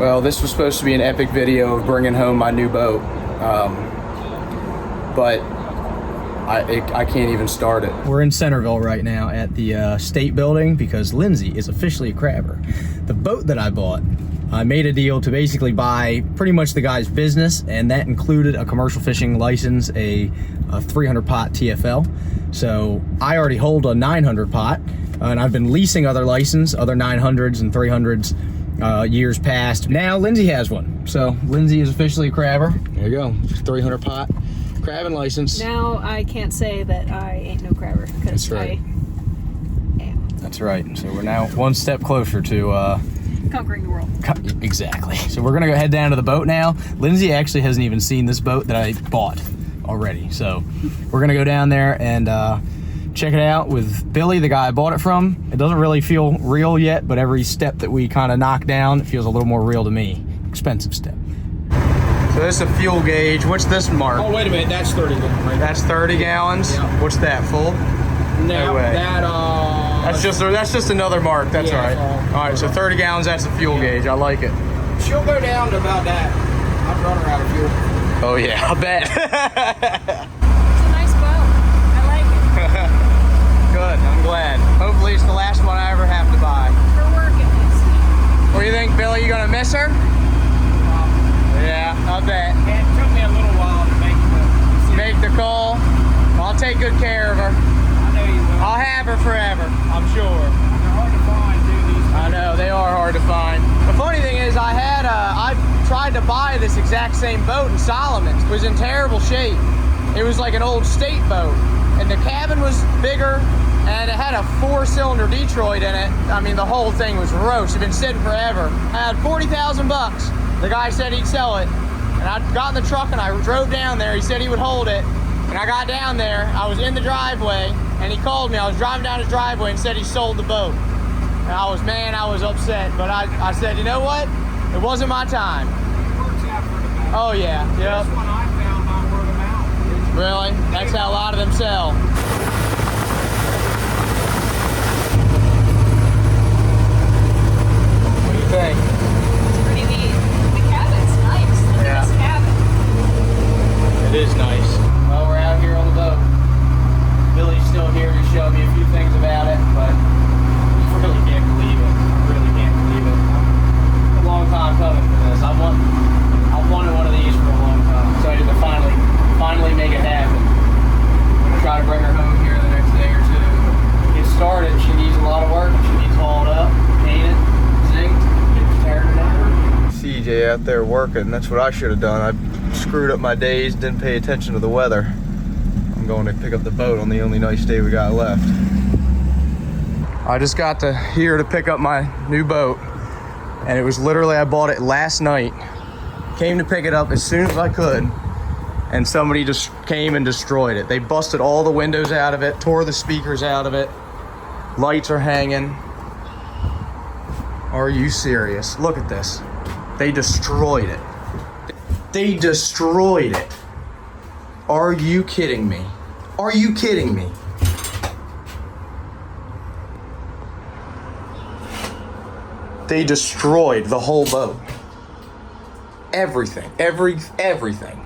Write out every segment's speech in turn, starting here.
Well, this was supposed to be an epic video of bringing home my new boat, but I can't even start it. We're in Centerville right now at the state building because Lindsay is officially a crabber. The boat that I bought, I made a deal to basically buy pretty much the guy's business, and that included a commercial fishing license, a 300 pot TFL. So I already hold a 900 pot, and I've been leasing other license, other 900s and 300s years past. Now Lindsay has one. So Lindsay is officially a crabber. There you go, 300 pot crabbing license. Now I can't say that I ain't no crabber. That's right. I am. That's right. So we're now one step closer to Conquering the world. Exactly. So we're gonna go head down to the boat now. Lindsay actually hasn't even seen this boat that I bought already. So we're gonna go down there and check it out with Billy, the guy I bought it from. It doesn't really feel real yet, but every step that we kind of knock down, it feels a little more real to me. Expensive step. So this is a fuel gauge. What's this mark? Oh, wait a minute. That's 30 gallons. Right? That's 30 gallons? Yeah. What's that, full? No way. That, That's just another mark. That's yeah, all right. All right, so 30 gallons, that's the fuel gauge. I like it. she'll go down to about that. I'd run her out of fuel. Oh yeah, I bet. It's a nice boat. I like it. Good, I'm glad. Hopefully it's the last one I ever have to buy. For work at least. What do you think, Billy? You gonna miss her? Yeah, I bet. It took me a little while to Make the call. I'll take good care of her. I know you will. I'll have her forever, I'm sure. They're hard to find, too, these I know, they are hard to find. The funny thing is, I tried to buy this exact same boat in Solomon's. It was in terrible shape. It was like an old state boat, and the cabin was bigger, and it had a 4-cylinder Detroit in it. I mean, the whole thing was roast. It'd been sitting forever. I had 40,000 bucks. The guy said he'd sell it, and I got in the truck and I drove down there. He said he would hold it, and I got down there. I was in the driveway, and he called me. I was driving down his driveway and said he sold the boat. And I was upset, but I said, you know what? It wasn't my time. It works out for the best. Oh yeah, yep. This one I found on word of mouth. Really? That's how a lot of them sell. What do you think? It's pretty neat. The cabin's nice. Look at this cabin. It is nice. Well, we're out here on the boat. Billy's still here to show me a few things about it, but I really can't believe it. I really can't believe it. It's a long time coming for this. I've wanted one of these for a long time. Excited to finally make it happen. I'm gonna try to bring her home here the next day or two. Get started. She needs a lot of work. She needs hauled up, painted, zinked, get teared down. CJ out there working. That's what I should have done. I screwed up my days, didn't pay attention to the weather. I'm going to pick up the boat on the only nice day we got left. I just got here to pick up my new boat, and it was literally, I bought it last night. Came to pick it up as soon as I could, and somebody just came and destroyed it. They busted all the windows out of it, tore the speakers out of it. Lights are hanging. Are you serious? Look at this. They destroyed it. They destroyed it. Are you kidding me? Are you kidding me? They destroyed the whole boat. Everything. Everything.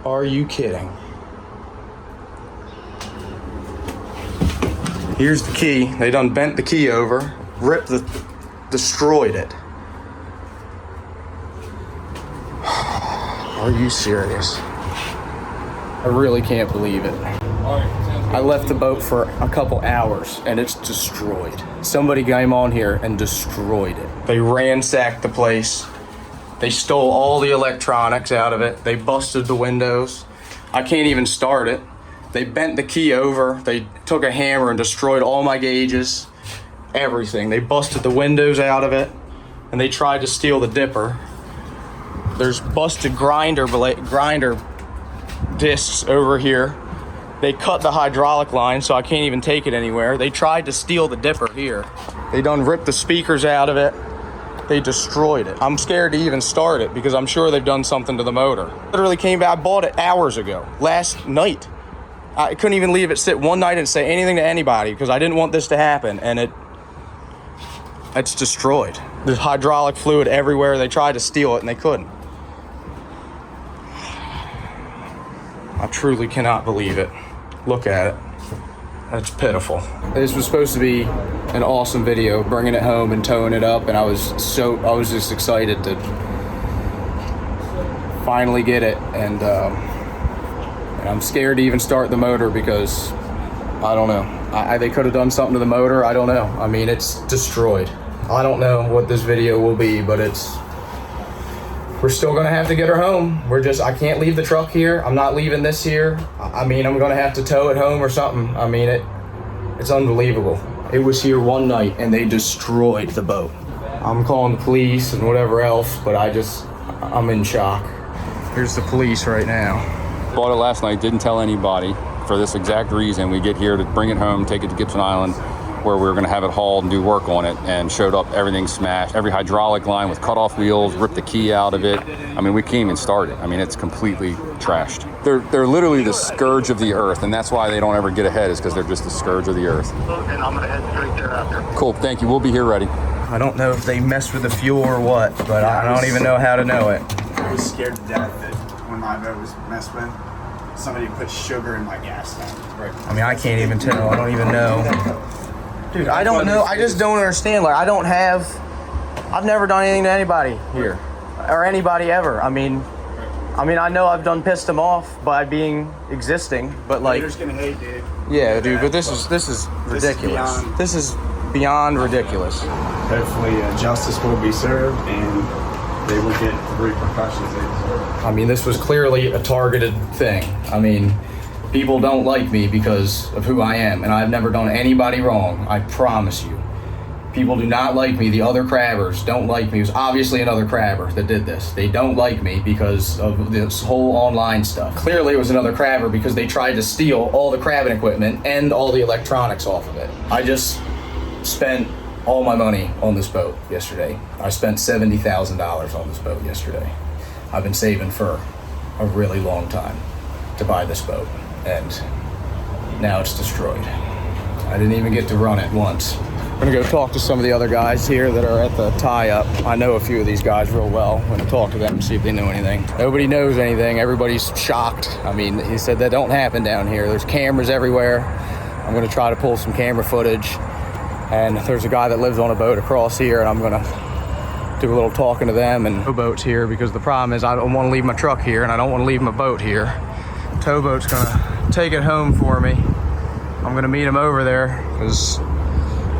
Are you kidding? Here's the key. They done bent the key over, destroyed it. Are you serious? I really can't believe it. I left the boat for a couple hours and it's destroyed. Somebody came on here and destroyed it. They ransacked the place. They stole all the electronics out of it. They busted the windows. I can't even start it. They bent the key over. They took a hammer and destroyed all my gauges. Everything. They busted the windows out of it, and they tried to steal the dipper. There's busted grinder discs over here. They cut the hydraulic line, so I can't even take it anywhere. They tried to steal the dipper here. They done ripped the speakers out of it. They destroyed it. I'm scared to even start it because I'm sure they've done something to the motor. Literally came back, I bought it hours ago, last night. I couldn't even leave it sit one night and say anything to anybody because I didn't want this to happen, and it's destroyed. There's hydraulic fluid everywhere. They tried to steal it and they couldn't. I truly cannot believe it. Look at it. That's pitiful. This was supposed to be an awesome video, bringing it home and towing it up, and I was just excited to finally get it, and I'm scared to even start the motor because I don't know. They could have done something to the motor. I don't know. I mean, it's destroyed. I don't know what this video will be, but we're still gonna have to get her home. I can't leave the truck here. I'm not leaving this here. I mean, I'm gonna have to tow it home or something. I mean, it's unbelievable. It was here one night and they destroyed the boat. I'm calling the police and whatever else, but I'm in shock. Here's the police right now. Bought it last night, didn't tell anybody for this exact reason. We get here to bring it home, take it to Gibson Island, where we were gonna have it hauled and do work on it, and showed up, everything smashed, every hydraulic line with cut-off wheels, ripped the key out of it. I mean, we can't even start it. I mean, it's completely trashed. They're literally the scourge of the earth, and that's why they don't ever get ahead, is because they're just the scourge of the earth. And I'm gonna head straight there after. Cool, thank you, we'll be here ready. I don't know if they messed with the fuel or what, but I don't even know how to know it. I was scared to death that when my boat was messed with, somebody put sugar in my gas tank. Right. I mean, I can't even tell. I don't even know. Dude, I don't know. I just don't understand. Like, I've never done anything to anybody here, or anybody ever. I mean, I know I've done pissed them off by existing, but like, Haters gonna hate, dude. yeah, dude. But this is ridiculous. This is beyond ridiculous. Hopefully, justice will be served and they will get the repercussions they deserve. I mean, this was clearly a targeted thing. I mean, people don't like me because of who I am, and I've never done anybody wrong, I promise you. People do not like me. The other crabbers don't like me. It was obviously another crabber that did this. They don't like me because of this whole online stuff. Clearly it was another crabber because they tried to steal all the crabbing equipment and all the electronics off of it. I just spent all my money on this boat yesterday. I spent $70,000 on this boat yesterday. I've been saving for a really long time to buy this boat, and now it's destroyed. I didn't even get to run it once. I'm gonna go talk to some of the other guys here that are at the tie-up. I know a few of these guys real well. I'm gonna talk to them and see if they know anything. Nobody knows anything. Everybody's shocked. I mean, he said that don't happen down here. There's cameras everywhere. I'm gonna try to pull some camera footage. And there's a guy that lives on a boat across here, and I'm gonna do a little talking to them. And towboat's here because the problem is I don't want to leave my truck here, and I don't want to leave my boat here. Towboat's gonna take it home for me. I'm gonna meet him over there because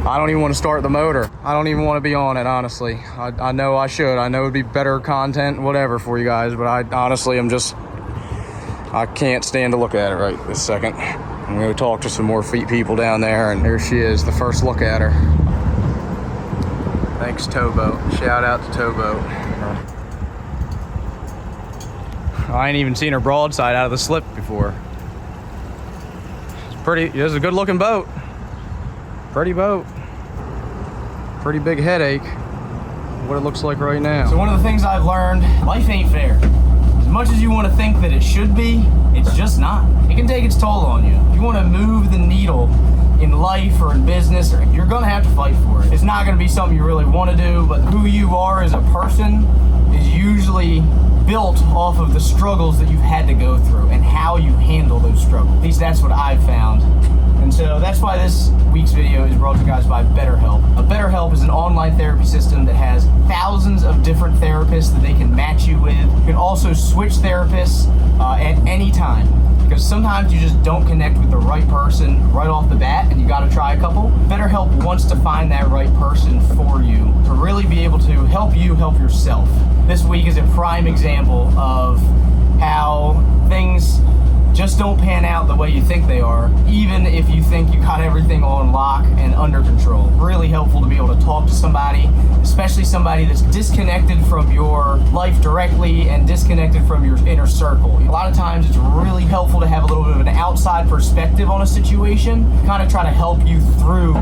I don't even want to start the motor. I don't even want to be on it, honestly. I know I should. I know it'd be better content, whatever, for you guys, but I honestly I can't stand to look at it right this second. I'm gonna talk to some more people down there, and there she is, the first look at her. Thanks, Towboat. Shout out to Towboat. I ain't even seen her broadside out of the slip before. It's a good looking boat. Pretty boat. Pretty big headache. What it looks like right now. So one of the things I've learned, life ain't fair. As much as you want to think that it should be, it's just not. It can take its toll on you. If you want to move the needle in life or in business, you're gonna have to fight for it. It's not gonna be something you really want to do, but who you are as a person is usually built off of the struggles that you've had to go through and how you handle those struggles. At least that's what I've found. And so that's why this week's video is brought to you guys by BetterHelp. BetterHelp is an online therapy system that has thousands of different therapists that they can match you with. You can also switch therapists at any time, because sometimes you just don't connect with the right person right off the bat and you gotta try a couple. BetterHelp wants to find that right person for you to really be able to help you help yourself. This week is a prime example of how things just don't pan out the way you think they are, even if you think you got everything on lock and under control. Really helpful to be able to talk to somebody, especially somebody that's disconnected from your life directly and disconnected from your inner circle. A lot of times it's really helpful to have a little bit of an outside perspective on a situation, kind of try to help you through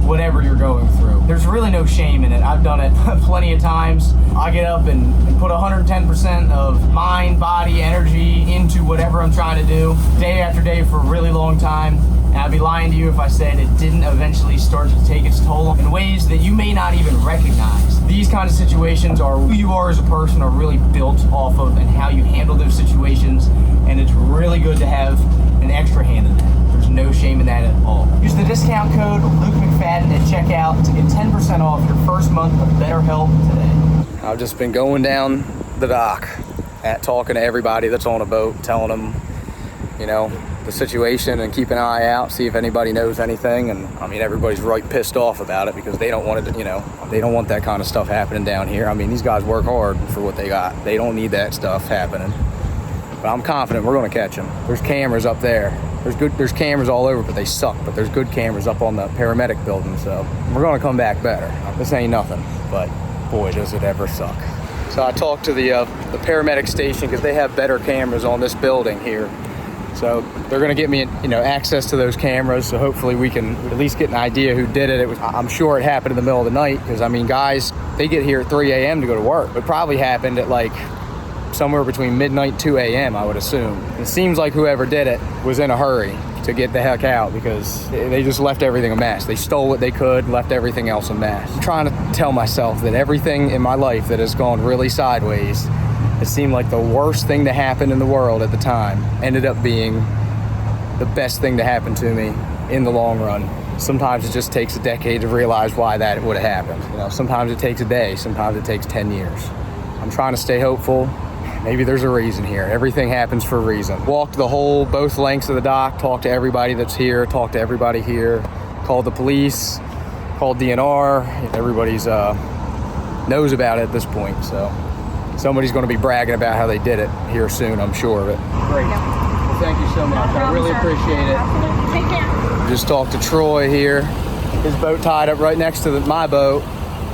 whatever you're going through. There's really no shame in it. I've done it plenty of times. I get up and put 110% of mind, body, energy into whatever I'm trying to do, day after day for a really long time. And I'd be lying to you if I said it didn't eventually start to take its toll in ways that you may not even recognize. These kind of situations are who you are as a person, are really built off of, and how you handle those situations. And it's really good to have an extra hand in that. There's no shame in that at all. Use the discount code Luke McFadden at checkout to get 10% off your first month of BetterHelp today. I've just been going down the dock, talking to everybody that's on a boat, telling them, you know, the situation and keep an eye out, see if anybody knows anything. And I mean, everybody's right pissed off about it because they don't want it to, you know, they don't want that kind of stuff happening down here. I mean, these guys work hard for what they got. They don't need that stuff happening. But I'm confident we're going to catch them. There's cameras up there. There's cameras all over, but they suck. But there's good cameras up on the paramedic building, so we're going to come back better. This ain't nothing, but boy, does it ever suck. So I talked to the paramedic station because they have better cameras on this building here. So they're going to get me, you know, access to those cameras. So hopefully we can at least get an idea who did it. I'm sure it happened in the middle of the night because, I mean, guys, they get here at 3 a.m. to go to work. It probably happened at like somewhere between midnight and 2 a.m., I would assume. It seems like whoever did it was in a hurry to get the heck out because they just left everything a mess. They stole what they could, left everything else a mess. I'm trying to tell myself that everything in my life that has gone really sideways, it seemed like the worst thing to happen in the world at the time ended up being the best thing to happen to me in the long run. Sometimes it just takes a decade to realize why that would have happened. You know, sometimes it takes a day, sometimes it takes 10 years. I'm trying to stay hopeful. Maybe there's a reason here. Everything happens for a reason. Walked both lengths of the dock, talked to everybody that's here, talked to everybody here, called the police, called DNR. Everybody's knows about it at this point, so somebody's going to be bragging about how they did it here soon, I'm sure of it. Great. Well, thank you so much. I really appreciate it. Absolutely. Take care. Just talked to Troy here. His boat tied up right next to my boat.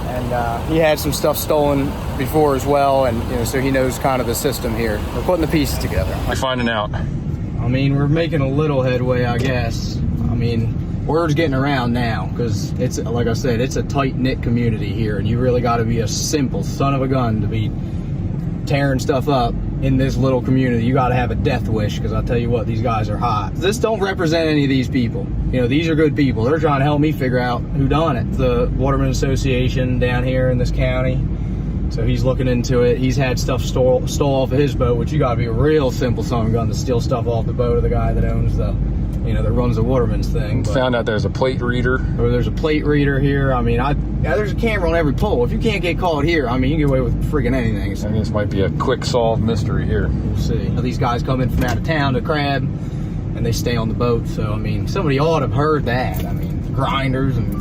And he had some stuff stolen before as well, and you know, so he knows kind of the system here. We're putting the pieces together. We're finding out. I mean, we're making a little headway, I guess. I mean, word's getting around now because it's, like I said, it's a tight-knit community here, and you really got to be a simple son of a gun to be tearing stuff up in this little community. You got to have a death wish because I'll tell you what, these guys are hot. This don't represent any of these people. You know, these are good people. They're trying to help me figure out who done it. The Waterman Association down here in this county. So he's looking into it. He's had stuff stole off of his boat, which you gotta be a real simple son of a gun to steal stuff off the boat of the guy that owns the, you know, that runs the Waterman's thing. But Found out there's a plate reader. or there's a plate reader here. I mean, there's a camera on every pole. If you can't get caught here, I mean, you can get away with freaking anything. So And this might be a quick solved mystery here. we'll see. These guys come in from out of town to crab, and they stay on the boat. So, I mean, somebody ought to have heard that. I mean, grinders and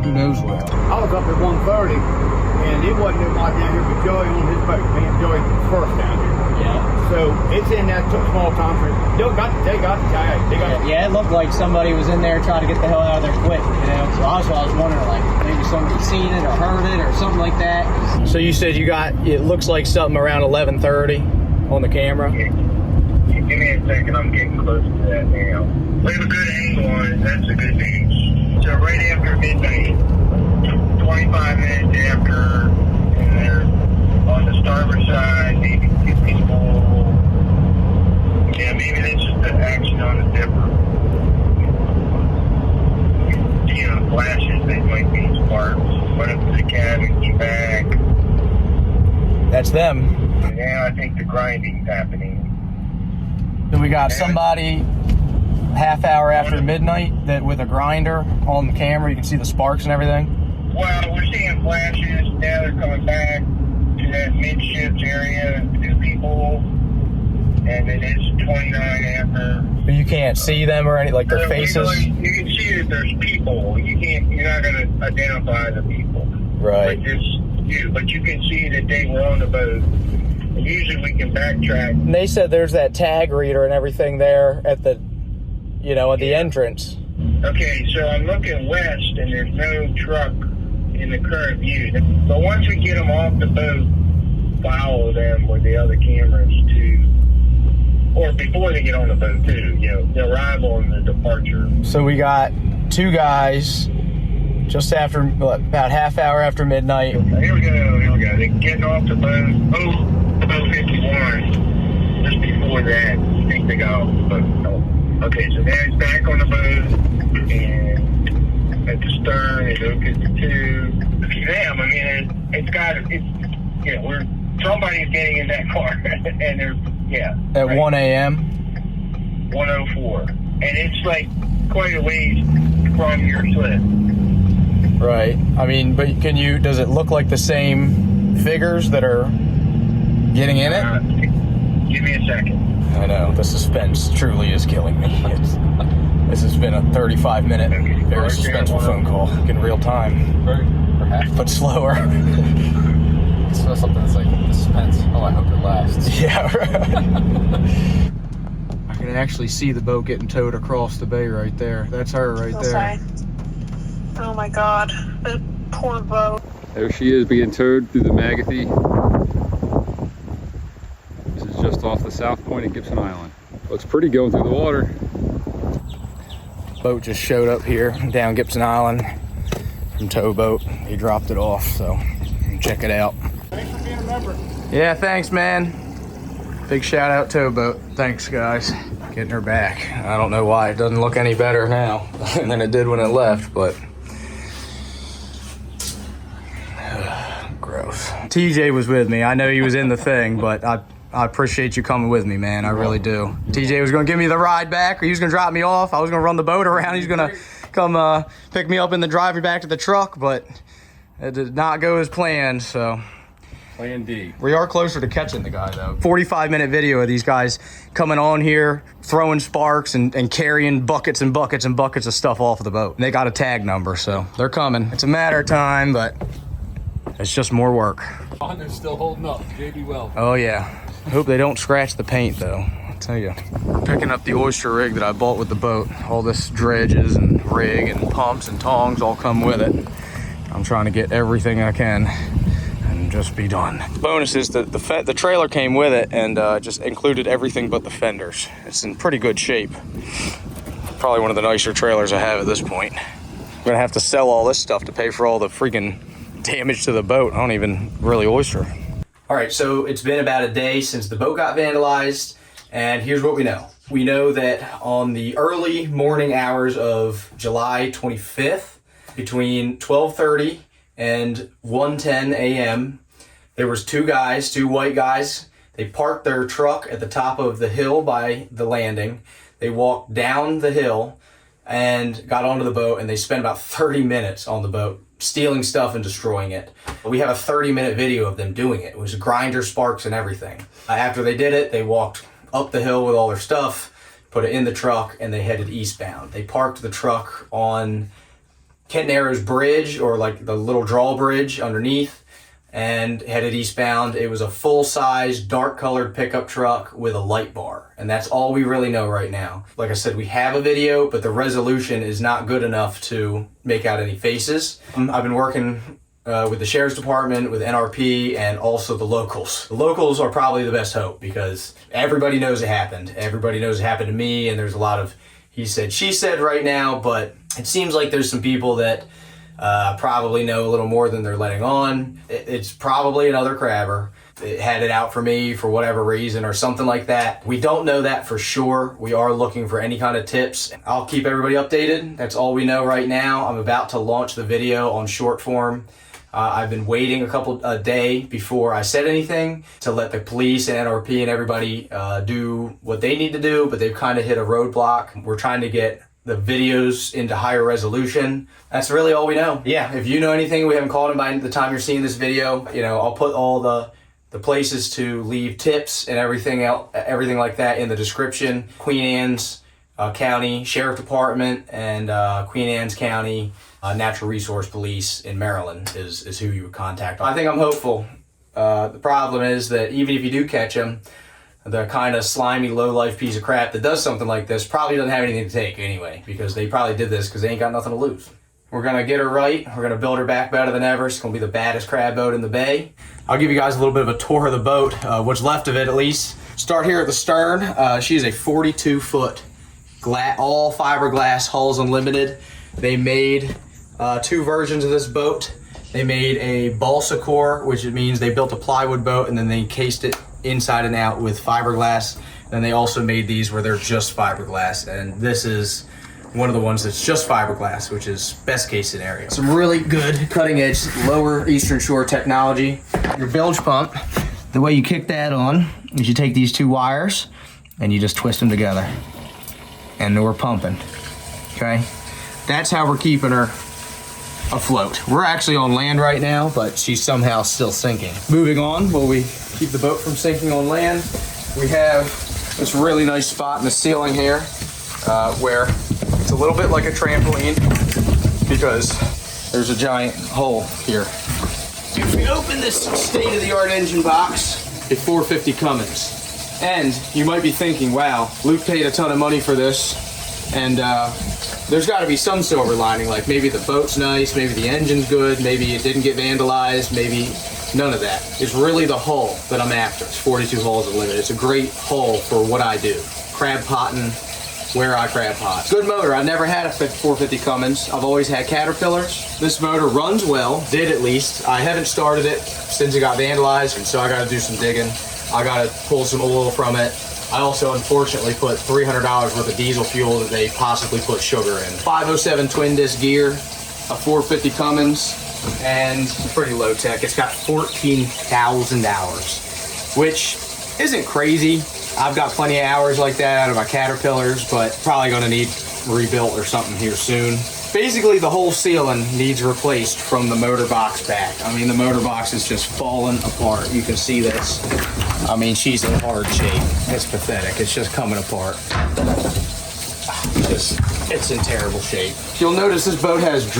who knows what else. I was up at 1:30, and it wasn't nobody down here but Joey on his boat. Me and Joey was first down here. Yeah. So it's in that small time frame. They got the kayak. Yeah, it looked like somebody was in there trying to get the hell out of there quick, you know. So that's why I was wondering, like, maybe somebody seen it or heard it or something like that. So you said you got, it looks like something around 11:30 on the camera. Give me a second, I'm getting close to that now. We have a good angle on it, that's a good news. So right after midnight, 25 minutes after, and they're on the starboard side, maybe 2 people. Yeah, maybe that's just the action on the dipper. You know, flashes, they might be sparks. Went up to the cabin, came back. That's them. And now I think the grinding's happening. So we got somebody half hour after midnight that with a grinder on the camera, you can see the sparks and everything. Well, we're seeing flashes. Now they're coming back to that midships area. 2 people, and it is 29 after. But you can't see them or any, like their faces. You can see that there's people. You're not going to identify the people. Right. But you can see that they were on the boat. And usually we can backtrack. And they said there's that tag reader and everything there at the, you know, at the entrance. Okay, so I'm looking west, and there's no truck in the current view. But once we get them off the boat, follow them with the other cameras to, or before they get on the boat too, you know, the arrival and the departure. So we got 2 guys Just after, what, about half hour after midnight. Here we go. They're getting off the boat. Boat 51. Just before that, I think they got off the boat. Okay, so now it's back on the boat, and at the stern, it's 052. Damn, I mean, somebody's getting in that car, and there's, At right. 1 a.m.? 104. And it's like quite a ways from your slip. Right. I mean, but does it look like the same figures that are getting in it? Give me a second. I know, the suspense truly is killing me. This has been a 35-minute, very suspenseful phone call in real time. But slower. So something that's like the suspense. Oh, I hope it lasts. Yeah, right. I can actually see the boat getting towed across the bay right there. That's her right there. Oh my god, that poor boat. There she is being towed through the Magathy. This is just off the south point of Gibson Island. Looks pretty going through the water. Boat just showed up here down Gibson Island from towboat. He dropped it off, so check it out. Thanks for being a member. Yeah, thanks, man. Big shout out towboat. Thanks, guys. Getting her back. I don't know why it doesn't look any better now than it did when it left, but gross. TJ was with me. I know he was in the thing, but I appreciate you coming with me, man. I really do. TJ was gonna give me the ride back, or he was gonna drop me off. I was gonna run the boat around. He's gonna come pick me up and then drive me back to the truck, but it did not go as planned, so. Plan D. We are closer to catching the guy, though. 45-minute video of these guys coming on here, throwing sparks and carrying buckets and buckets and buckets of stuff off of the boat. And they got a tag number, so they're coming. It's a matter of time, but it's just more work. They're still holding up. JB Weld. Oh, yeah. I hope they don't scratch the paint, though. I'll tell you. Picking up the oyster rig that I bought with the boat. All this dredges and rig and pumps and tongs all come with it. I'm trying to get everything I can and just be done. The bonus is that the trailer came with it and just included everything but the fenders. It's in pretty good shape. Probably one of the nicer trailers I have at this point. I'm gonna have to sell all this stuff to pay for all the freaking damage to the boat. I don't even really oyster. All right, so it's been about a day since the boat got vandalized, and here's what we know. We know that on the early morning hours of July 25th, between 12:30 and 1:10 a.m., there was two white guys. They parked their truck at the top of the hill by the landing. They walked down the hill and got onto the boat, and they spent about 30 minutes on the boat, stealing stuff and destroying it. We have a 30-minute video of them doing it. It was grinder sparks and everything. After they did it, they walked up the hill with all their stuff, put it in the truck, and they headed eastbound. They parked the truck on Kent Narrows Bridge, or like the little drawbridge underneath, and headed eastbound. It was a full-size, dark-colored pickup truck with a light bar, and that's all we really know right now. Like I said, we have a video, but the resolution is not good enough to make out any faces. I've been working with the Sheriff's Department, with NRP, and also the locals. The locals are probably the best hope, because everybody knows it happened. Everybody knows it happened to me, and there's a lot of he said, she said right now, but it seems like there's some people that probably know a little more than they're letting on. It's probably another crabber. It had it out for me for whatever reason or something like that. We don't know that for sure. We are looking for any kind of tips. I'll keep everybody updated. That's all we know right now. I'm about to launch the video on short form. I've been waiting a day before I said anything to let the police and NRP and everybody do what they need to do, but they've kind of hit a roadblock. We're trying to get the videos into higher resolution. That's really all we know. Yeah, if you know anything we haven't called them by the time you're seeing this video, I'll put all the places to leave tips and everything like that in the description. Queen Anne's County Sheriff Department and Queen Anne's County Natural Resource Police in Maryland is who you would contact. I think I'm hopeful. The problem is that even if you do catch them, the kind of slimy, low-life piece of crap that does something like this probably doesn't have anything to take anyway, because they probably did this because they ain't got nothing to lose. We're going to get her right. We're going to build her back better than ever. It's going to be the baddest crab boat in the bay. I'll give you guys a little bit of a tour of the boat, what's left of it at least. Start here at the stern. She is a 42-foot all fiberglass, hulls unlimited. They made two versions of this boat. They made a balsa core, which means they built a plywood boat and then they encased it inside and out with fiberglass. Then they also made these where they're just fiberglass, and this is one of the ones that's just fiberglass, which is best case scenario. Some really good cutting edge lower Eastern Shore technology. Your bilge pump, the way you kick that on is you take these two wires and you just twist them together, and we're pumping, okay? That's how we're keeping her afloat. We're actually on land right now, but she's somehow still sinking. Moving on, while we keep the boat from sinking on land, we have this really nice spot in the ceiling here where it's a little bit like a trampoline because there's a giant hole here. If we open this state-of-the-art engine box, a 450 Cummins. And you might be thinking, wow, Luke paid a ton of money for this, and there's got to be some silver lining, like maybe the boat's nice, maybe the engine's good, maybe it didn't get vandalized, maybe none of that. It's really the hull that I'm after. It's 42 hulls of limit. It's a great hull for what I do. Crab potting, where I crab pot. Good motor. I've never had a 450 Cummins. I've always had Caterpillars. This motor runs well, did at least. I haven't started it since it got vandalized, and so I got to do some digging. I got to pull some oil from it. I also unfortunately put $300 worth of diesel fuel that they possibly put sugar in. 507 twin disc gear, a 450 Cummins, and it's pretty low tech. It's got 14,000 hours, which isn't crazy. I've got plenty of hours like that out of my Caterpillars, but probably gonna need rebuilt or something here soon. Basically, the whole ceiling needs replaced from the motor box back. I mean, the motor box is just falling apart. You can see this. I mean, she's in hard shape. It's pathetic. It's just coming apart. It's in terrible shape. You'll notice this boat has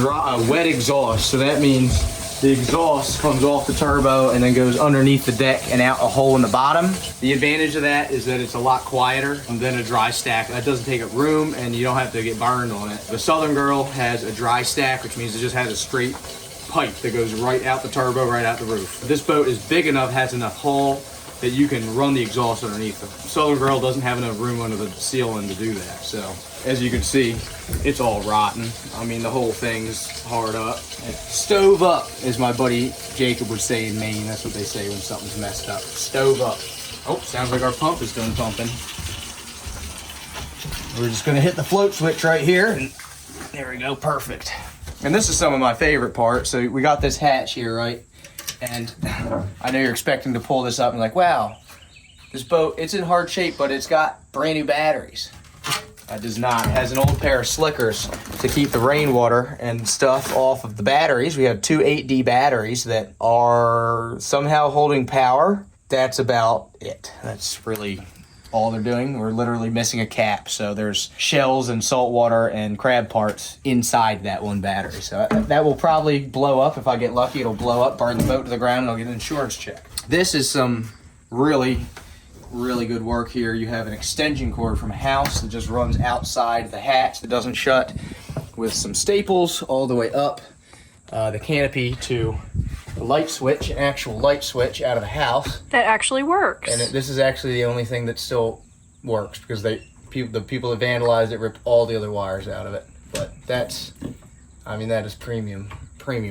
wet exhaust, so that means the exhaust comes off the turbo and then goes underneath the deck and out a hole in the bottom. The advantage of that is that it's a lot quieter than a dry stack. That doesn't take up room and you don't have to get burned on it. The Southern Girl has a dry stack, which means it just has a straight pipe that goes right out the turbo, right out the roof. This boat is big enough, has enough hull that you can run the exhaust underneath it. Southern Girl doesn't have enough room under the ceiling to do that. So as you can see, it's all rotten. I mean, the whole thing's hard up. Stove up, as my buddy Jacob would say in Maine. That's what they say when something's messed up. Stove up. Oh, sounds like our pump is done pumping. We're just gonna hit the float switch right here, and there we go, perfect. And this is some of my favorite parts. So we got this hatch here, right? And I know you're expecting to pull this up and like, wow, this boat, it's in hard shape, but it's got brand new batteries. It does not. It has an old pair of slickers to keep the rainwater and stuff off of the batteries. We have two 8D batteries that are somehow holding power. That's about it. That's really all they're doing. We're literally missing a cap. So there's shells and salt water and crab parts inside that one battery. So that will probably blow up. If I get lucky, it'll blow up, burn the boat to the ground, and I'll get an insurance check. This is some really good work here. You have an extension cord from a house that just runs outside the hatch that doesn't shut, with some staples all the way up the canopy to the light switch, an actual light switch out of the house. That actually works. And this is actually the only thing that still works because the people that vandalized it ripped all the other wires out of it. But that's, I mean, that is premium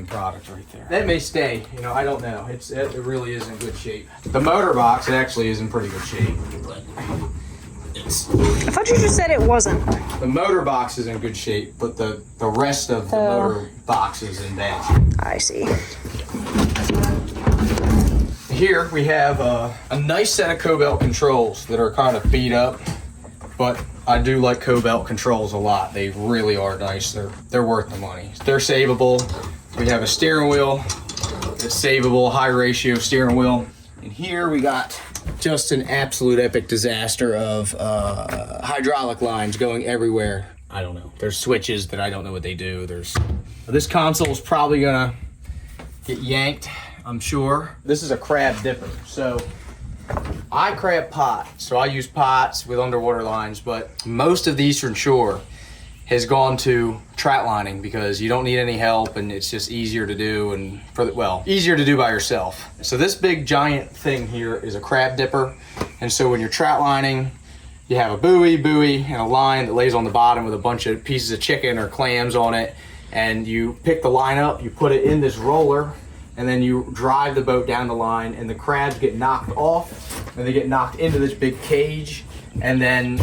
product right there. That may stay, you know, I don't know. It really is in good shape. The motor box actually is in pretty good shape, but I thought you just said it wasn't. the motor box is in good shape, but the rest of the motor box is in bad shape. I see. Here we have a nice set of Cobalt controls that are kind of beat up, but I do like Cobalt controls a lot. They really are nice. They're worth the money. They're savable. We have a steering wheel that's savable, high ratio steering wheel. And here we got just an absolute epic disaster of hydraulic lines going everywhere. I don't know. There's switches that I don't know what they do. This console is probably gonna get yanked, I'm sure. This is a crab dipper. So I crab pot, so I use pots with underwater lines, but most of the Eastern Shore has gone to trout lining because you don't need any help and it's just easier to do, and easier to do by yourself. So this big giant thing here is a crab dipper, and so when you're trout lining, you have a buoy, and a line that lays on the bottom with a bunch of pieces of chicken or clams on it, and you pick the line up, you put it in this roller, and then you drive the boat down the line, and the crabs get knocked off, and they get knocked into this big cage, and then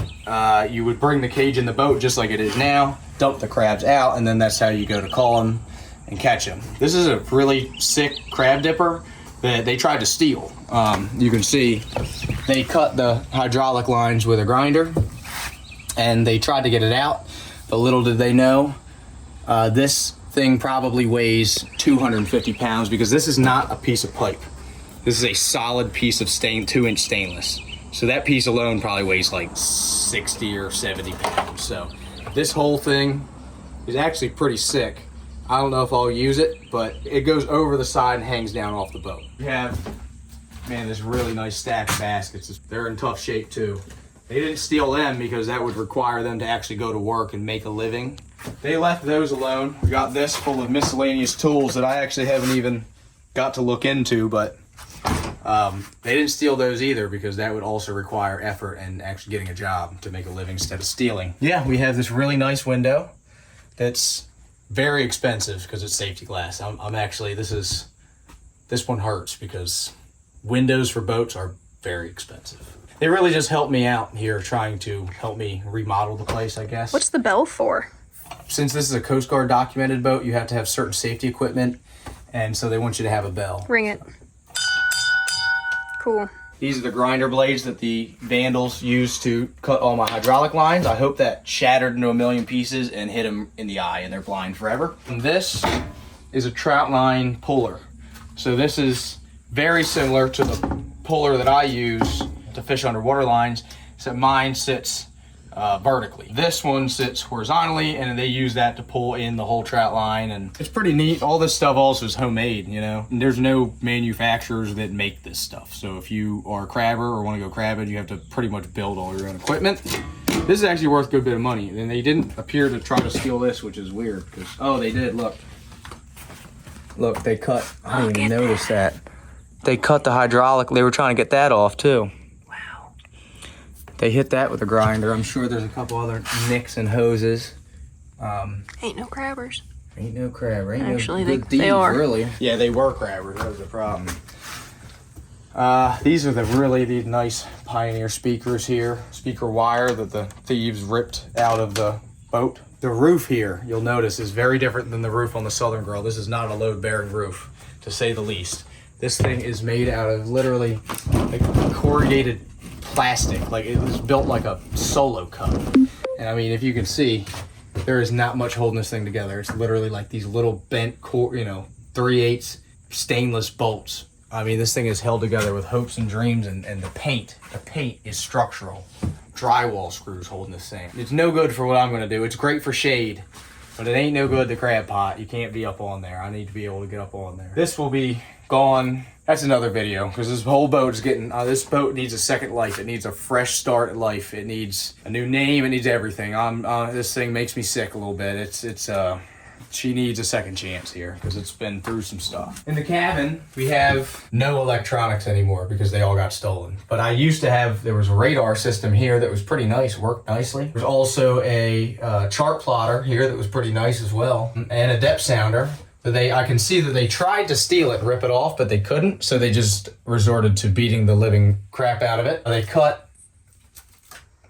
you would bring the cage in the boat just like it is now, dump the crabs out, and then that's how you go to call them and catch them. This is a really sick crab dipper that they tried to steal. You can see they cut the hydraulic lines with a grinder, and they tried to get it out, but little did they know, this thing probably weighs 250 pounds because this is not a piece of pipe. This is a solid piece of 2-inch stainless. So that piece alone probably weighs like 60 or 70 pounds. So this whole thing is actually pretty sick. I don't know if I'll use it, but it goes over the side and hangs down off the boat. We have, man, this really nice stack of baskets. They're in tough shape too. They didn't steal them because that would require them to actually go to work and make a living. They left those alone. We got this full of miscellaneous tools that I actually haven't even got to look into, but they didn't steal those either because that would also require effort and actually getting a job to make a living instead of stealing. Yeah, we have this really nice window that's very expensive because it's safety glass. I'm actually, this one hurts because windows for boats are very expensive. They really just helped me out here trying to help me remodel the place, I guess. What's the bell for? Since this is a Coast Guard documented boat, you have to have certain safety equipment, and so they want you to have a bell. Ring it. Cool. These are the grinder blades that the vandals use to cut all my hydraulic lines. I hope that shattered into a million pieces and hit them in the eye and they're blind forever. And this is a trout line puller. So this is very similar to the puller that I use to fish underwater lines, except mine sits vertically. This one sits horizontally, and they use that to pull in the whole trout line, and it's pretty neat. All this stuff also is homemade, you know. And there's no manufacturers that make this stuff. So if you are a crabber or want to go crabbing, you have to pretty much build all your own equipment. This is actually worth a good bit of money, and they didn't appear to try to steal this, which is weird. Because oh, they did. Look, they cut. I didn't even notice that. They cut the hydraulic. They were trying to get that off too. They hit that with a grinder. I'm sure there's a couple other nicks and hoses. Ain't no crabbers. Ain't no crabber. Ain't Actually, no good they thieves, are. really. Yeah, they were crabbers. That was the problem. These are these nice Pioneer speakers here. Speaker wire that the thieves ripped out of the boat. The roof here, you'll notice, is very different than the roof on the Southern Girl. This is not a load-bearing roof, to say the least. This thing is made out of literally like corrugated plastic. Like it was built like a solo cup. And I mean, if you can see, there is not much holding this thing together. It's literally like these little bent, 3/8 stainless bolts. I mean, this thing is held together with hopes and dreams, and the paint is structural. Drywall screws holding this thing. It's no good for what I'm gonna do. It's great for shade, but it ain't no good to crab pot. You can't be up on there. I need to be able to get up on there. This will be gone. That's another video, because this whole boat is getting, this boat needs a second life. It needs a fresh start at life. It needs a new name. It needs everything. This thing makes me sick a little bit. She needs a second chance here, because it's been through some stuff. In the cabin, we have no electronics anymore, because they all got stolen. But I used to have, there was a radar system here that was pretty nice, worked nicely. There's also a chart plotter here that was pretty nice as well, and a depth sounder. I can see that they tried to steal it and rip it off, but they couldn't, so they just resorted to beating the living crap out of it. They cut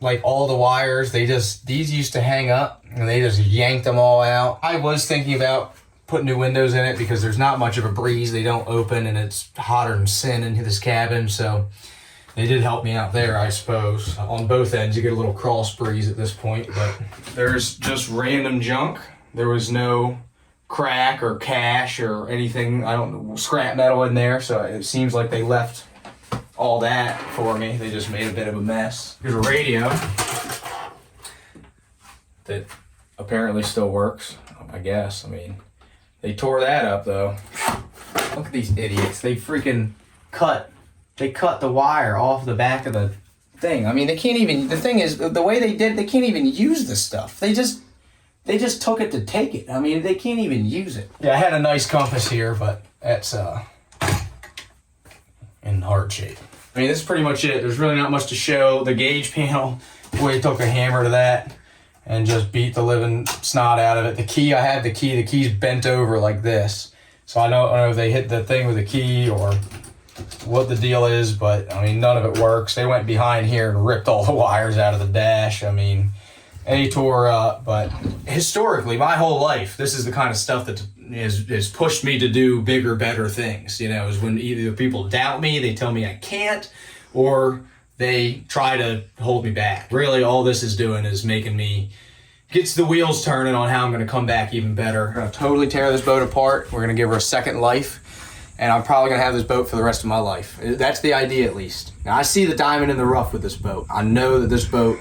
like all the wires. These used to hang up, and they just yanked them all out. I was thinking about putting new windows in it because there's not much of a breeze. They don't open, and it's hotter than sin into this cabin, so they did help me out there, I suppose. On both ends, you get a little cross breeze at this point, but there's just random junk. There was no crack or cash or anything, I don't know, scrap metal in there, so it seems like they left all that for me. They just made a bit of a mess. Here's a radio that apparently still works, I guess. I mean, they tore that up though. Look at these idiots. They freaking cut the wire off the back of the thing. I mean, they can't even, the thing is, the way they did, they can't even use the stuff. They just took it to take it. I mean, they can't even use it. Yeah, I had a nice compass here, but that's in hard shape. I mean, this is pretty much it. There's really not much to show. The gauge panel, boy, they took a hammer to that. and just beat the living snot out of it. The key, I had the key's bent over like this. So I don't know if they hit the thing with the key or what the deal is, but I mean, none of it works. They went behind here and ripped all the wires out of the dash. I mean, they tore up, but historically, my whole life, this is the kind of stuff that has pushed me to do bigger, better things. You know, is when either people doubt me, they tell me I can't, or they try to hold me back. Really, all this is doing is making me, gets the wheels turning on how I'm gonna come back even better. I'm gonna totally tear this boat apart. We're gonna give her a second life, and I'm probably gonna have this boat for the rest of my life. That's the idea, at least. Now, I see the diamond in the rough with this boat. I know that this boat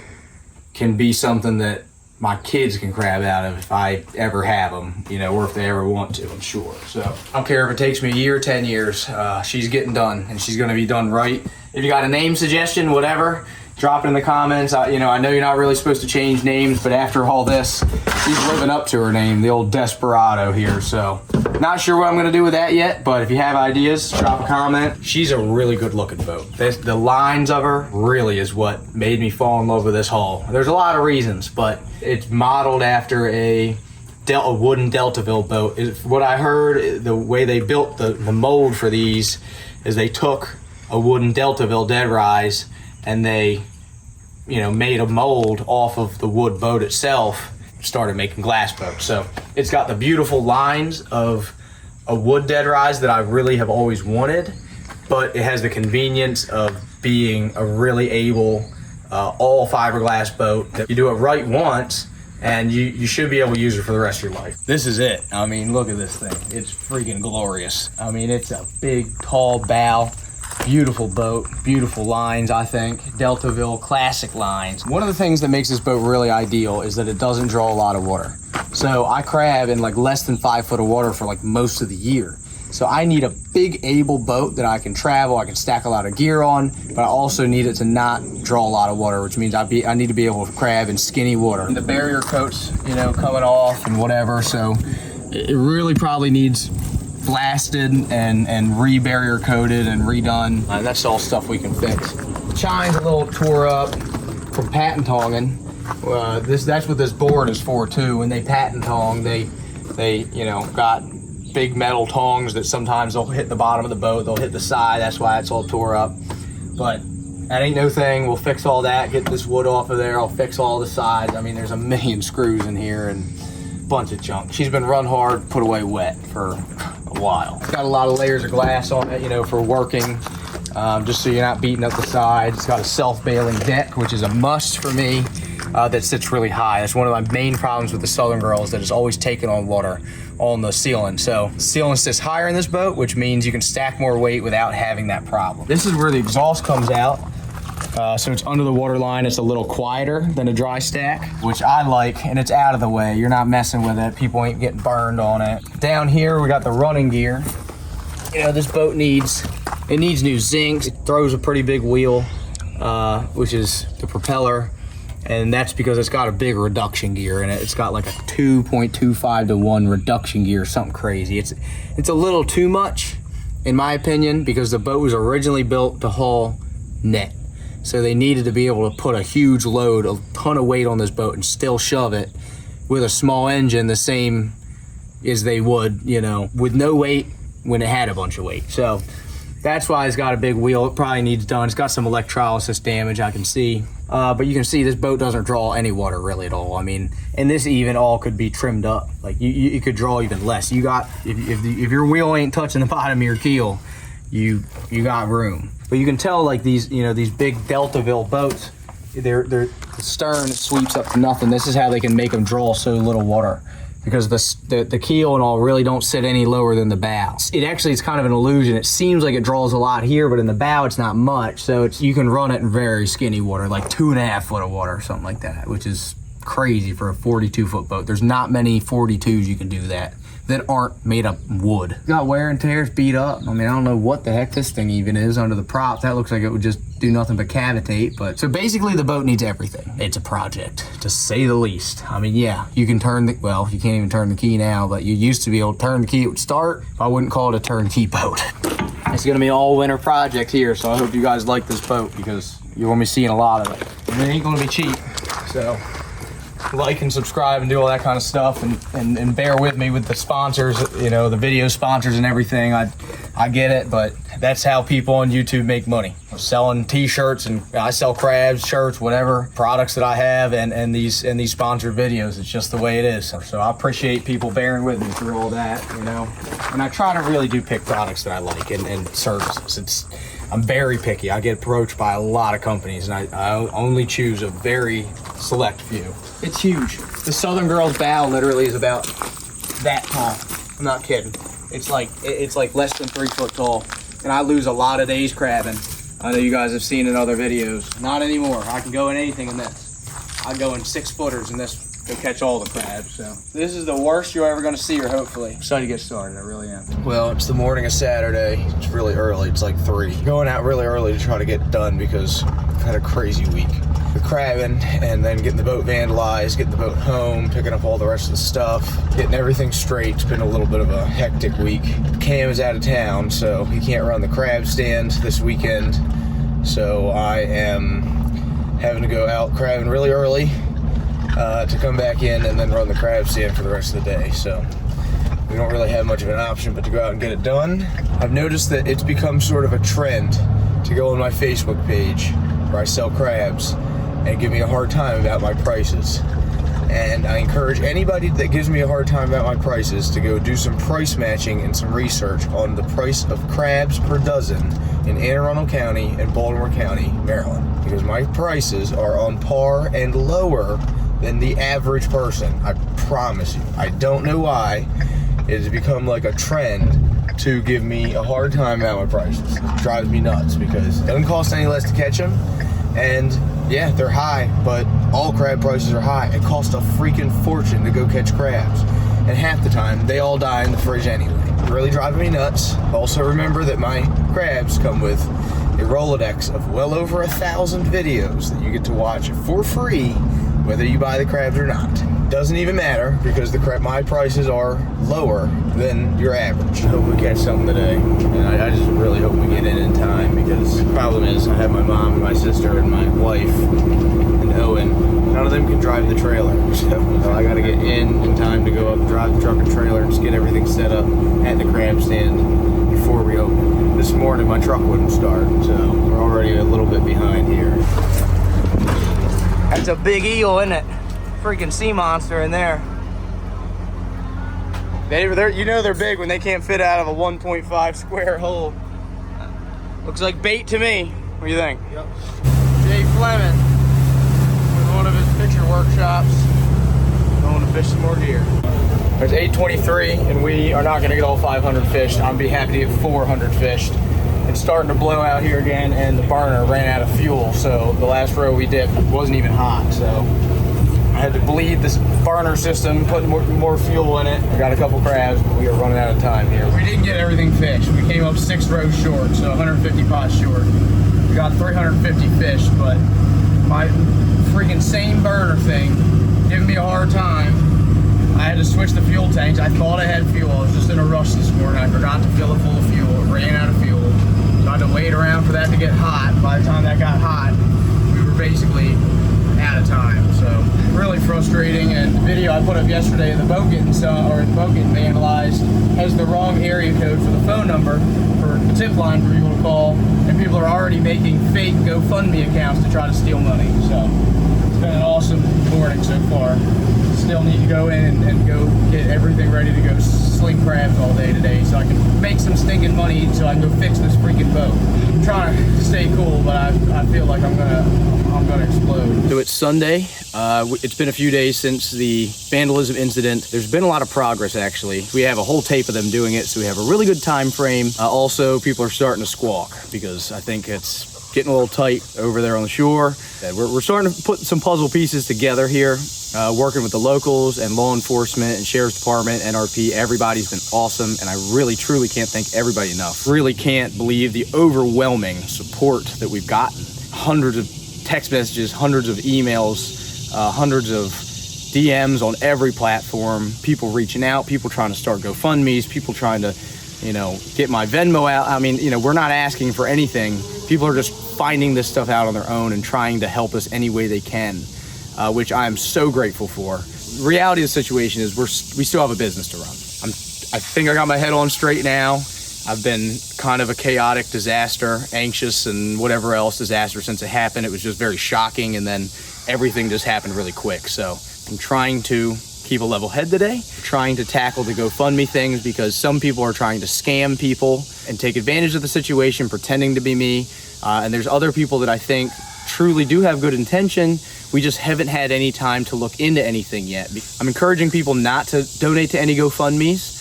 can be something that my kids can crab out of if I ever have them, you know, or if they ever want to, I'm sure. So I don't care if it takes me a year, 10 years, she's getting done, and she's gonna be done right. If you got a name suggestion, whatever, drop it in the comments. I know you're not really supposed to change names, but after all this, she's living up to her name, the old Desperado here. So not sure what I'm gonna do with that yet, but if you have ideas, drop a comment. She's a really good looking boat. The lines of her really is what made me fall in love with this hull. There's a lot of reasons, but it's modeled after a wooden Deltaville boat. What I heard, the way they built the mold for these is they took a wooden Deltaville dead rise and they, you know, made a mold off of the wood boat itself, started making glass boats. So it's got the beautiful lines of a wood dead rise that I really have always wanted, but it has the convenience of being a really able all fiberglass boat that you do it right once and you should be able to use it for the rest of your life. This is it. I mean, look at this thing. It's freaking glorious. I mean, it's a big, tall bow. Beautiful boat, beautiful lines, I think. Deltaville classic lines. One of the things that makes this boat really ideal is that it doesn't draw a lot of water. So I crab in like less than 5 foot of water for like most of the year. So I need a big, able boat that I can travel, I can stack a lot of gear on, but I also need it to not draw a lot of water, which means I need to be able to crab in skinny water. And the barrier coats, you know, coming off and whatever, so it really probably needs blasted and re-barrier coated and redone. And that's all stuff we can fix. Chine's a little tore up from patent tonging. That's what this board is for too. When they patent tong, they you know, got big metal tongs that sometimes they'll hit the bottom of the boat, they'll hit the side, that's why it's all tore up. But that ain't no thing. We'll fix all that, get this wood off of there, I'll fix all the sides. I mean, there's a million screws in here and a bunch of junk. She's been run hard, put away wet for a while. It's got a lot of layers of glass on it, you know, for working, just so you're not beating up the sides. It's got a self-bailing deck, which is a must for me, that sits really high. That's one of my main problems with the Southern Girls, that is always taking on water on the ceiling. So the ceiling sits higher in this boat, which means you can stack more weight without having that problem. This is where the exhaust comes out. So it's under the water line. It's a little quieter than a dry stack, which I like, and it's out of the way. You're not messing with it. People ain't getting burned on it. Down here, we got the running gear. You know, this boat needs new zincs. It throws a pretty big wheel, which is the propeller, and that's because it's got a big reduction gear in it. It's got like a 2.25 to 1 reduction gear, something crazy. It's a little too much, in my opinion, because the boat was originally built to haul net. So they needed to be able to put a huge load, a ton of weight on this boat and still shove it with a small engine the same as they would, you know, with no weight when it had a bunch of weight. So that's why it's got a big wheel. It probably needs done. It's got some electrolysis damage, I can see. But you can see this boat doesn't draw any water really at all. I mean, and this even all could be trimmed up. Like you could draw even less. You got, if your wheel ain't touching the bottom of your keel, you got room. But you can tell, like these, you know, these big Deltaville boats, the stern sweeps up to nothing. This is how they can make them draw so little water, because the keel and all really don't sit any lower than the bow. It's kind of an illusion. It seems like it draws a lot here, but in the bow it's not much. So you can run it in very skinny water, like 2.5 foot of water or something like that, which is crazy for a 42 foot boat. There's not many 42s you can do that aren't made of wood. Got wear and tears, beat up. I mean, I don't know what the heck this thing even is under the prop. That looks like it would just do nothing but cavitate. But so basically the boat needs everything. It's a project, to say the least. I mean, yeah, you can well, you can't even turn the key now, but you used to be able to turn the key, it would start. I wouldn't call it a turnkey boat. It's gonna be an all winter project here, so I hope you guys like this boat, because you're gonna be seeing a lot of it. And it ain't gonna be cheap, so like and subscribe and do all that kind of stuff, and bear with me with the sponsors, you know, the video sponsors and everything. I get it, but that's how people on YouTube make money. I'm selling t-shirts, and I sell crabs, shirts, whatever products that I have, and these sponsored videos. It's just the way it is. So I appreciate people bearing with me through all that, you know. And I try to really do pick products that I like and services. I'm very picky. I get approached by a lot of companies, and I only choose a very select few. It's huge. The Southern Girl's bow literally is about that tall. I'm not kidding. It's like less than 3 foot tall, and I lose a lot of days crabbing. I know you guys have seen in other videos. Not anymore. I can go in anything in this. I go in 6 footers in this to catch all the crabs. So this is the worst you're ever going to see her, hopefully. I'm excited to get started. I really am. Well, it's the morning of Saturday. It's really early. It's like 3. Going out really early to try to get done because I've had a crazy week. The crabbing, and then getting the boat vandalized, getting the boat home, picking up all the rest of the stuff, getting everything straight. It's been a little bit of a hectic week. Cam is out of town, so he can't run the crab stand this weekend. So I am having to go out crabbing really early to come back in and then run the crab stand for the rest of the day. So we don't really have much of an option but to go out and get it done. I've noticed that it's become sort of a trend to go on my Facebook page where I sell crabs and give me a hard time about my prices. And I encourage anybody that gives me a hard time about my prices to go do some price matching and some research on the price of crabs per dozen in Anne Arundel County and Baltimore County, Maryland. Because my prices are on par and lower than the average person. I promise you. I don't know why. It has become like a trend to give me a hard time about my prices. It drives me nuts because it doesn't cost any less to catch them. And yeah, they're high, but all crab prices are high. It costs a freaking fortune to go catch crabs. And half the time, they all die in the fridge anyway. It's really driving me nuts. Also remember that my crabs come with a Rolodex of well over 1,000 videos that you get to watch for free, whether you buy the crabs or not. Doesn't even matter because my prices are lower than your average. I hope we catch something today, and I just really hope we get in time because the problem is I have my mom and my sister and my wife and Owen. None of them can drive the trailer, so I gotta get in time to go up, drive the truck and trailer, and just get everything set up at the crab stand before we open. This morning my truck wouldn't start, so we're already a little bit behind here. That's a big eel, isn't it? Freaking sea monster in there. You know they're big when they can't fit out of a 1.5 square hole. Looks like bait to me. What do you think? Yep. Jay Fleming with one of his picture workshops. Going to fish some more deer. There's 8:23 and we are not going to get all 500 fished. I'll be happy to get 400 fished. It's starting to blow out here again, and the burner ran out of fuel, so the last row we dipped wasn't even hot, so I had to bleed this burner system, put more fuel in it. I got a couple crabs, but we are running out of time here. We didn't get everything fished. We came up 6 rows short, so 150 pots short. We got 350 fish, but my freaking same burner thing giving me a hard time. I had to switch the fuel tanks. I thought I had fuel. I was just in a rush this morning. I forgot to fill it full of fuel. It ran out of fuel. So I had to wait around for that to get hot. By the time that got hot, we were basically out of time. So really frustrating. And the video I put up yesterday of the boat getting vandalized has the wrong area code for the phone number for the tip line for people to call. And people are already making fake GoFundMe accounts to try to steal money. So it's been an awesome morning so far. Still need to go in and go get everything ready to go sling crabs all day today so I can make some stinking money so I can go fix this freaking boat. I'm trying to stay cool, but I feel like I'm gonna explode. So it's Sunday. It's been a few days since the vandalism incident. There's been a lot of progress actually. We have a whole tape of them doing it, so we have a really good time frame. Also, people are starting to squawk because I think it's getting a little tight over there on the shore. We're starting to put some puzzle pieces together here, working with the locals and law enforcement and sheriff's department, NRP. Everybody's been awesome, and I really, truly can't thank everybody enough. Really can't believe the overwhelming support that we've gotten. Hundreds of text messages, hundreds of emails, hundreds of DMs on every platform, people reaching out, people trying to start GoFundMes, people trying to, get my Venmo out. I mean, we're not asking for anything. People are just finding this stuff out on their own and trying to help us any way they can. which I am so grateful for. The reality of the situation is we still have a business to run. I think I got my head on straight now. I've been kind of a chaotic disaster, anxious and whatever else disaster since it happened. It was just very shocking, and then everything just happened really quick. So I'm trying to keep a level head today, trying to tackle the GoFundMe things, because some people are trying to scam people and take advantage of the situation, pretending to be me. And there's other people that I think truly do have good intention. We just haven't had any time to look into anything yet. I'm encouraging people not to donate to any GoFundMes.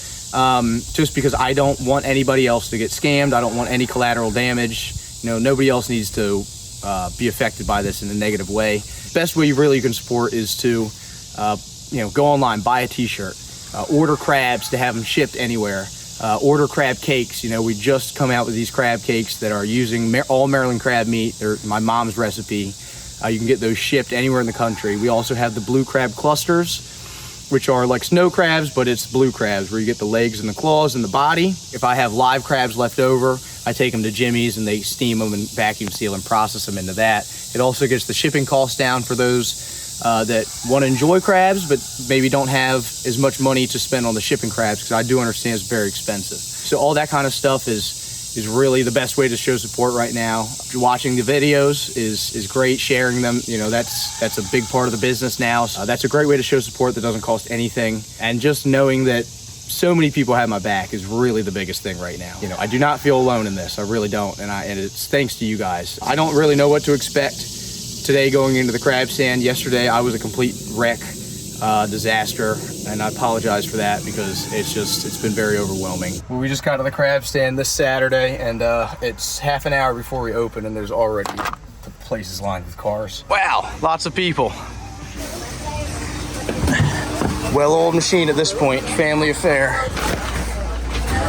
Just because I don't want anybody else to get scammed. I don't want any collateral damage. Nobody else needs to be affected by this in a negative way. Best way you can support is to, go online, buy a t-shirt, order crabs to have them shipped anywhere, order crab cakes. We just come out with these crab cakes that are using all Maryland crab meat. They're my mom's recipe. You can get those shipped anywhere in the country. We also have the blue crab clusters, which are like snow crabs, but it's blue crabs, where you get the legs and the claws and the body. If I have live crabs left over, I take them to Jimmy's and they steam them and vacuum seal and process them into that. It also gets the shipping costs down for those that want to enjoy crabs, but maybe don't have as much money to spend on the shipping crabs, because I do understand it's very expensive. So all that kind of stuff is really the best way to show support right now. Watching the videos is great. Sharing them, that's a big part of the business now. So that's a great way to show support that doesn't cost anything. And just knowing that so many people have my back is really the biggest thing right now. I do not feel alone in this. I really don't. And it's thanks to you guys. I don't really know what to expect today going into the crab stand. Yesterday I was a complete wreck, disaster, and I apologize for that, because it's been very overwhelming. Well, we just got to the crab stand this Saturday, and it's half an hour before we open, and there's already the place is lined with cars. Wow, lots of people. Well-oiled machine at this point, family affair.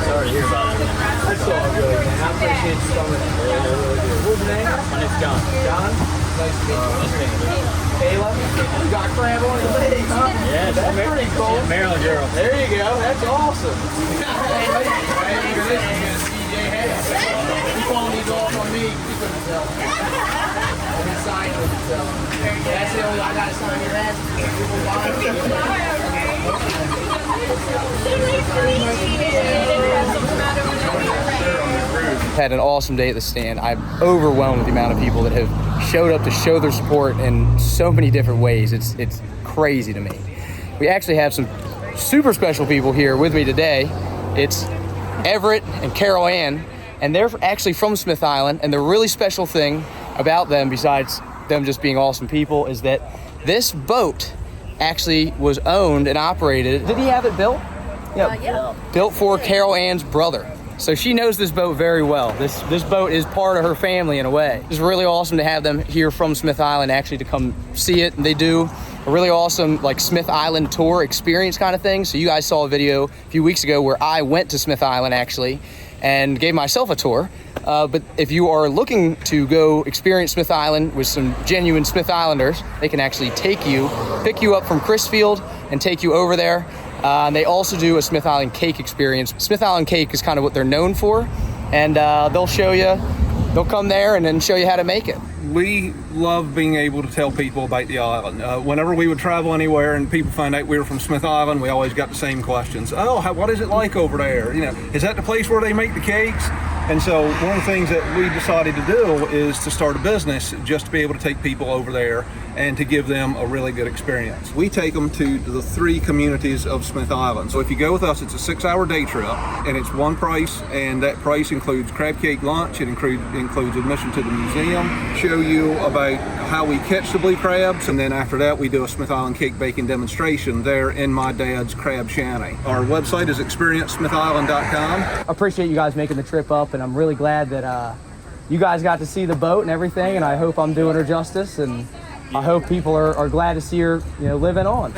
Sorry to hear about it. That's all good, man. I appreciate you coming. What's your name? My name's John. John? Nice to meet you. Kayla, you got crab on your legs, huh? Yeah, that's pretty cool. Yeah, Maryland girl. There you go. That's awesome. Keep on these off on me. You couldn't tell. I've been signed with it, so that's the only I gotta sign your ass. Had an awesome day at the stand. I'm overwhelmed with the amount of people that have showed up to show their support in so many different ways. It's crazy to me. We actually have some super special people here with me today. It's Everett and Carol Ann, and they're actually from Smith Island. And the really special thing about them, besides them just being awesome people, is that this boat actually was owned and operated. Did he have it built? Yeah. Built for Carol Ann's brother. So she knows this boat very well. This boat is part of her family in a way. It's really awesome to have them here from Smith Island actually to come see it. And they do a really awesome Smith Island tour experience kind of thing. So you guys saw a video a few weeks ago where I went to Smith Island actually and gave myself a tour. But if you are looking to go experience Smith Island with some genuine Smith Islanders, they can actually pick you up from Crisfield and take you over there. And they also do a Smith Island cake experience. Smith Island cake is kind of what they're known for. And they'll come there and then show you how to make it. We love being able to tell people about the island. Whenever we would travel anywhere and people find out we were from Smith Island, we always got the same questions. What is it like over there? Is that the place where they make the cakes? And so one of the things that we decided to do is to start a business just to be able to take people over there and to give them a really good experience. We take them to the 3 communities of Smith Island. So if you go with us, it's a 6-hour day trip, and it's one price, and that price includes crab cake lunch. It includes admission to the museum, show you about how we catch the blue crabs, and then after that we do a Smith Island cake baking demonstration there in my dad's crab shanty. Our website is experiencesmithisland.com. I appreciate you guys making the trip up, and I'm really glad that you guys got to see the boat and everything, and I hope I'm doing her justice, and I hope people are glad to see her, living on.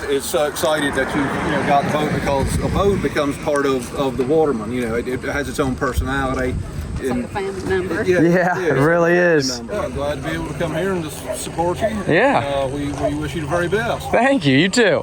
Is so excited that you got the boat, because a boat becomes part of the waterman. It has its own personality. It's like a family member. Yeah, it really is. Yeah, I'm glad to be able to come here and just support you. Yeah. We wish you the very best. Thank you. You too.